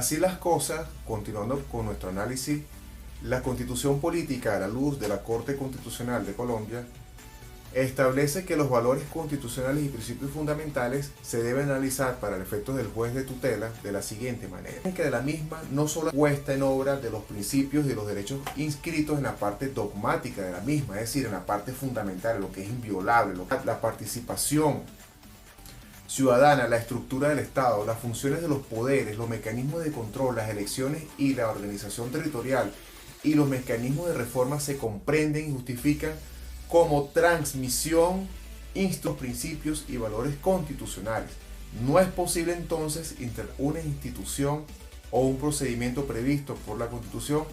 Así las cosas, continuando con nuestro análisis, la Constitución Política a la luz de la Corte Constitucional de Colombia establece que los valores constitucionales y principios fundamentales se deben analizar para el efecto del juez de tutela de la siguiente manera. Que de la misma no solo puesta en obra de los principios y de los derechos inscritos en la parte dogmática de la misma, es decir, en la parte fundamental, lo que es inviolable, la participación ciudadana, la estructura del Estado, las funciones de los poderes, los mecanismos de control, las elecciones y la organización territorial y los mecanismos de reforma se comprenden y justifican como transmisión los principios y valores constitucionales. No es posible entonces una institución o un procedimiento previsto por la Constitución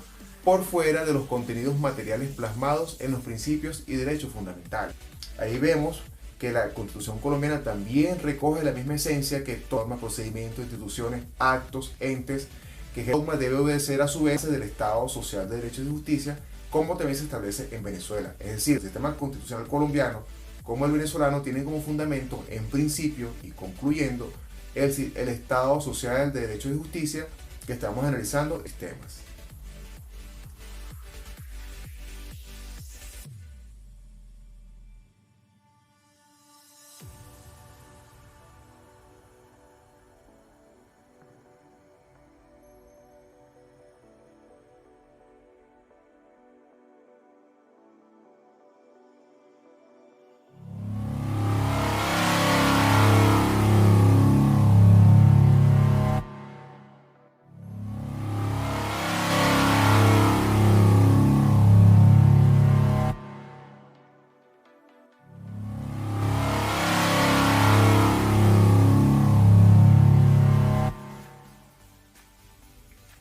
por fuera de los contenidos materiales plasmados en los principios y derechos fundamentales. Ahí vemos que la Constitución colombiana también recoge la misma esencia que normas, procedimientos, instituciones, actos, entes, que el dogma debe obedecer a su vez del Estado social de derecho y de justicia, como también se establece en Venezuela. Es decir, el sistema constitucional colombiano como el venezolano tienen como fundamento, en principio y concluyendo, el Estado social de derecho y de justicia que estamos analizando estos temas.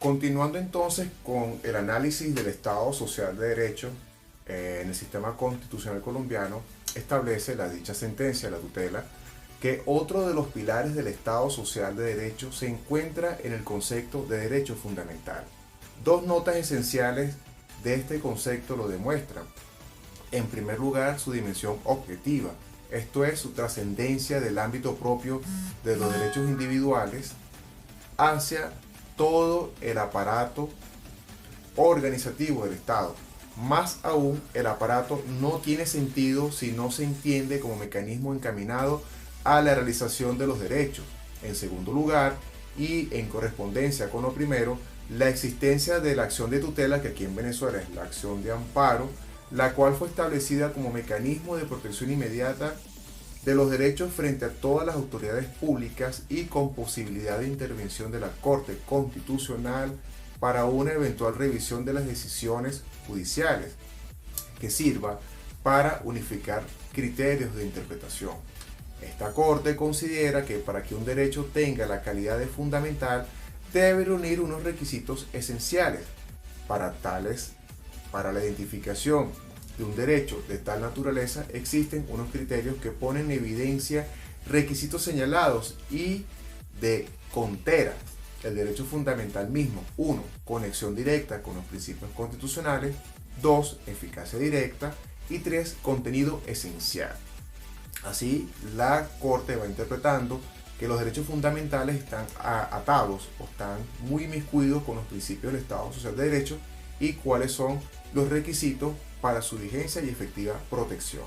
Continuando entonces con el análisis del Estado social de derecho en el sistema constitucional colombiano, establece la dicha sentencia, la tutela, que otro de los pilares del Estado social de derecho se encuentra en el concepto de derecho fundamental. Dos notas esenciales de este concepto lo demuestran. En primer lugar, su dimensión objetiva, esto es, su trascendencia del ámbito propio de los derechos individuales hacia todo el aparato organizativo del Estado. Más aún, el aparato no tiene sentido si no se entiende como mecanismo encaminado a la realización de los derechos. En segundo lugar, y en correspondencia con lo primero, la existencia de la acción de tutela, que aquí en Venezuela es la acción de amparo, la cual fue establecida como mecanismo de protección inmediata de los derechos frente a todas las autoridades públicas y con posibilidad de intervención de la Corte Constitucional para una eventual revisión de las decisiones judiciales, que sirva para unificar criterios de interpretación. Esta Corte considera que para que un derecho tenga la calidad de fundamental, debe reunir unos requisitos esenciales. Para la identificación de un derecho de tal naturaleza, existen unos criterios que ponen en evidencia requisitos señalados y de contera el derecho fundamental mismo. 1. Conexión directa con los principios constitucionales. 2. Eficacia directa. Y 3. Contenido esencial. Así, la Corte va interpretando que los derechos fundamentales están atados o están muy inmiscuidos con los principios del Estado social de derecho y cuáles son los requisitos para su vigencia y efectiva protección.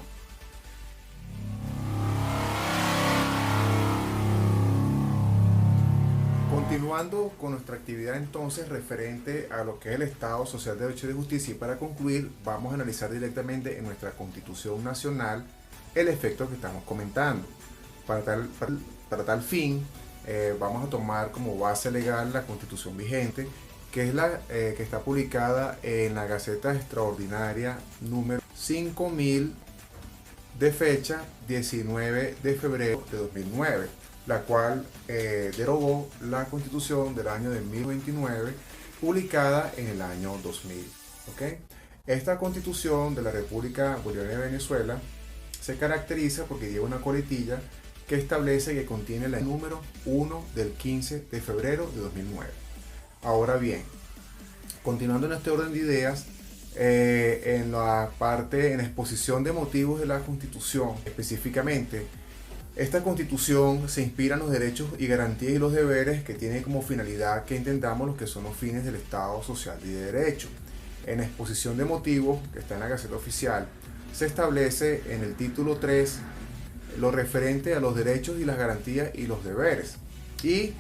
Continuando con nuestra actividad entonces referente a lo que es el Estado social de derecho y de justicia, y para concluir vamos a analizar directamente en nuestra Constitución Nacional el efecto que estamos comentando. Para tal fin vamos a tomar como base legal la Constitución vigente, que es la que está publicada en la Gaceta Extraordinaria número 5000 de fecha 19 de febrero de 2009, la cual derogó la Constitución del año de 1029, publicada en el año 2000. ¿Okay? Esta Constitución de la República Bolivariana de Venezuela se caracteriza porque lleva una coletilla que establece que contiene el número 1 del 15 de febrero de 2009. Ahora bien, continuando en este orden de ideas, en la exposición de motivos de la Constitución, específicamente Esta Constitución se inspira en los derechos y garantías y los deberes que tiene como finalidad que entendamos los que son los fines del Estado social y de derecho. En la exposición de motivos, que está en la Gaceta Oficial, se establece en el título 3 lo referente a los derechos y las garantías y los deberes. Y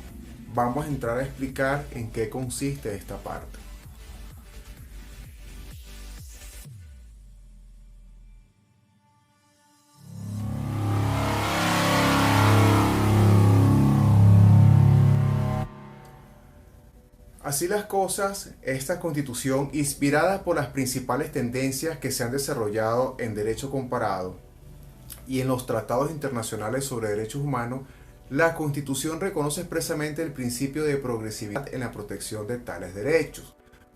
vamos a entrar a explicar en qué consiste esta parte. Así las cosas, esta Constitución, inspirada por las principales tendencias que se han desarrollado en derecho comparado y en los tratados internacionales sobre derechos humanos, la Constitución reconoce expresamente el principio de progresividad en la protección de tales derechos,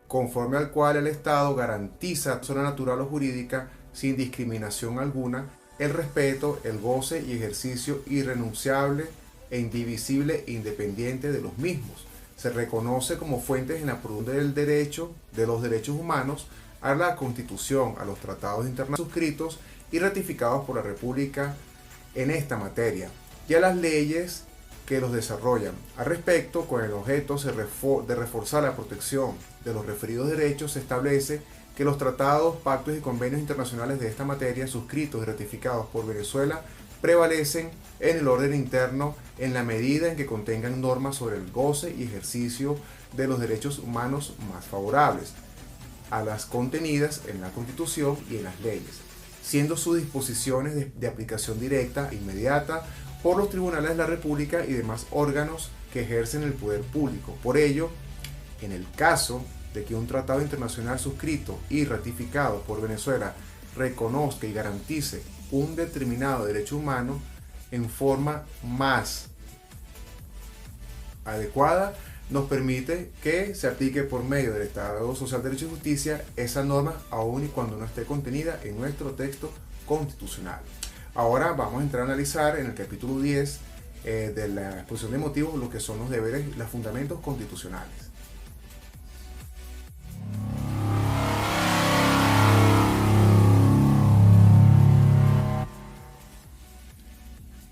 conforme al cual el Estado garantiza a la persona natural o jurídica, sin discriminación alguna, el respeto, el goce y ejercicio irrenunciable e indivisible e independiente de los mismos. Se reconoce como fuentes en la producción del derecho, de los derechos humanos, a la Constitución, a los tratados internacionales suscritos y ratificados por la República en esta materia, y a las leyes que los desarrollan. Al respecto, con el objeto de reforzar la protección de los referidos derechos, se establece que los tratados, pactos y convenios internacionales de esta materia suscritos y ratificados por Venezuela prevalecen en el orden interno en la medida en que contengan normas sobre el goce y ejercicio de los derechos humanos más favorables a las contenidas en la Constitución y en las leyes, siendo sus disposiciones de aplicación directa e inmediata por los tribunales de la República y demás órganos que ejercen el poder público. Por ello, en el caso de que un tratado internacional suscrito y ratificado por Venezuela reconozca y garantice un determinado derecho humano en forma más adecuada, nos permite que se aplique por medio del Estado Social de Derecho y Justicia esa norma, aun y cuando no esté contenida en nuestro texto constitucional. Ahora vamos a entrar a analizar en el capítulo 10 de la exposición de motivos lo que son los deberes y los fundamentos constitucionales.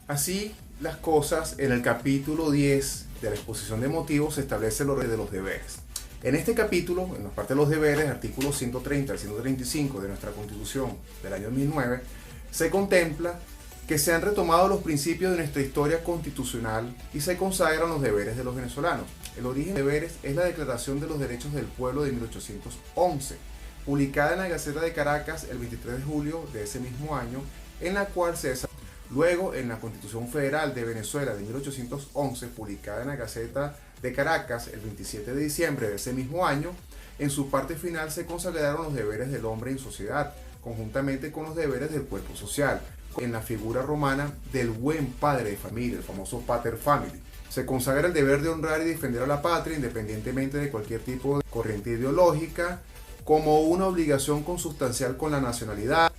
Así las cosas, en el capítulo 10 de la exposición de motivos se establece el orden de los deberes. En este capítulo, en la parte de los deberes, artículos 130 al 135 de nuestra Constitución del año 2009, se contempla que se han retomado los principios de nuestra historia constitucional y se consagran los deberes de los venezolanos. El origen de deberes es la Declaración de los Derechos del Pueblo de 1811, publicada en la Gaceta de Caracas el 23 de julio de ese mismo año, en la cual se desarrolla. Luego, en la Constitución Federal de Venezuela de 1811, publicada en la Gaceta de Caracas el 27 de diciembre de ese mismo año, en su parte final se consagraron los deberes del hombre en sociedad, conjuntamente con los deberes del cuerpo social, en la figura romana del buen padre de familia, el famoso pater family. Se consagra el deber de honrar y defender a la patria, independientemente de cualquier tipo de corriente ideológica, como una obligación consustancial con la nacionalidad.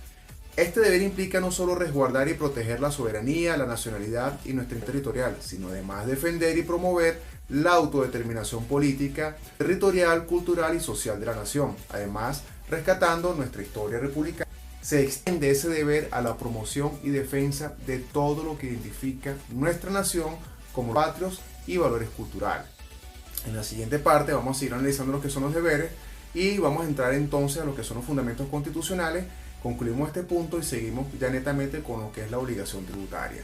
Este deber implica no solo resguardar y proteger la soberanía, la nacionalidad y nuestra territorial, sino además defender y promover la autodeterminación política, territorial, cultural y social de la nación. Además, rescatando nuestra historia republicana, se extiende ese deber a la promoción y defensa de todo lo que identifica nuestra nación como patrios y valores culturales. En la siguiente parte vamos a ir analizando lo que son los deberes y vamos a entrar entonces a lo que son los fundamentos constitucionales. Concluimos este punto y seguimos ya netamente con lo que es la obligación tributaria.